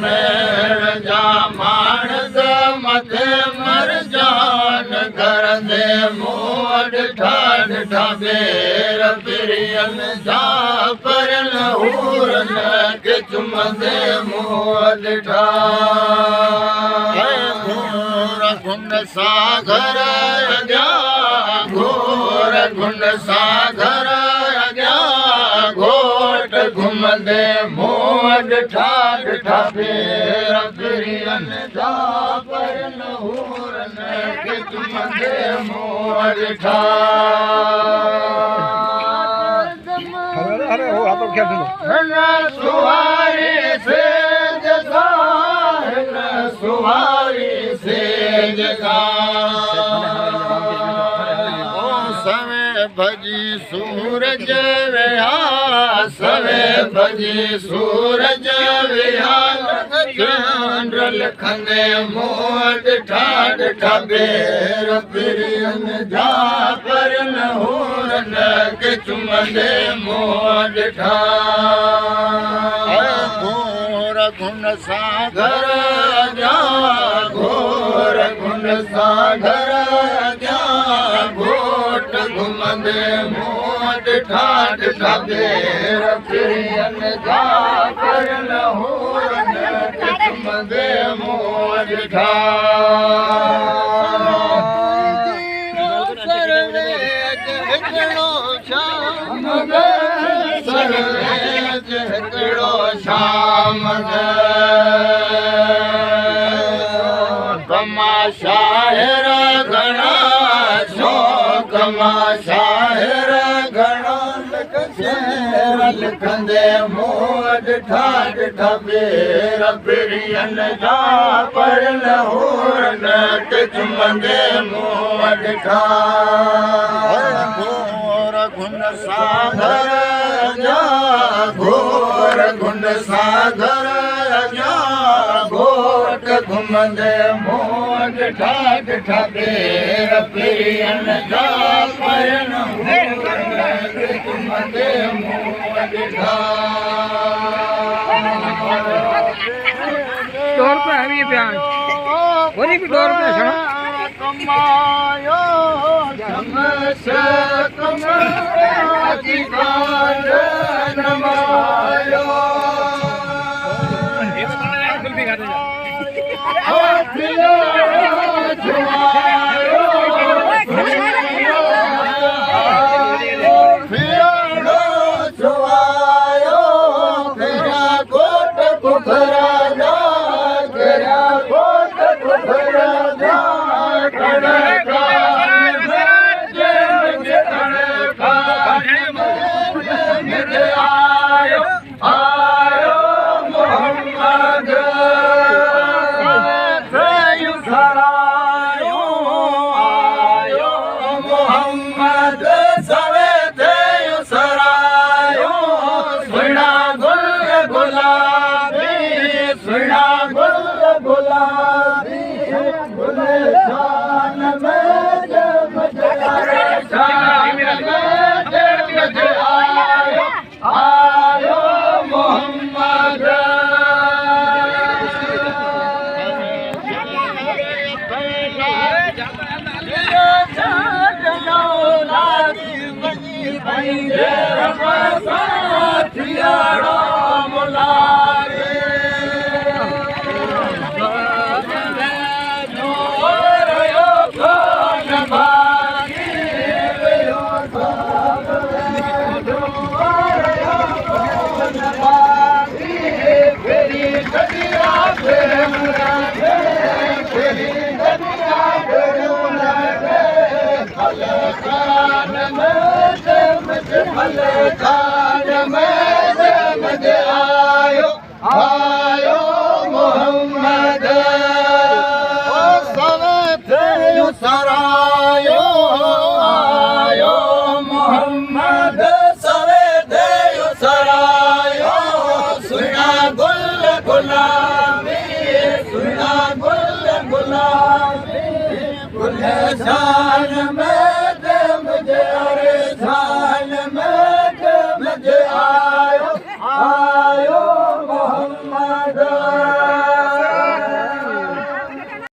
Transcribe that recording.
मेर जा मानस मथे मर जान कर दे मोड ठाड ठाबेर पिरियन जा पर नहूर न के चुम दे मोड ठा घोर गुण सागर अग्या घोर गुण सागर अग्या घोट घुम दे मोड ठाड ठाबेर पिरियन जा पर नहूर न के चुम दे मोड ठा अरे हो आप क्या सुनो सुहारी से जगा सुहारी से जगा ओ सवे भजी सूरज विहा सवे भजी सूरज विहा चंद्र खंदे मोड ठाड ठाबेर पिरियन जा पर नहूर न के चुम दे मोड ठा घोर गुण सागर जा घोर गुण सागर जा घोट घुम दे मोड ठाड ठाबेर पिरियन जा पर नहूर न के चुम दे मोड ठा शाम कमा शाहिर घणा शौक मां शाहिर घणा लिखंदे मोड ठाड ठाबेर पिरियन जा पर नहूर न के चुम दे मोड ठा घोर गुण सागर जा घोर गुण सागर जा घोट घुम दे मोड ठाड ठाबेर पिरियन जा पर नहूर न के चुम दे मोड ठा ₹2 है ये बयान वही भी ₹2 सुनो कमायो समस कमाधिकार नमायो आयो मोहम्मद सरायो आयो मोहम्मद सवे देयो सरायो सुना गुल गुलाबी सुना गुल गुलाबी गुल शान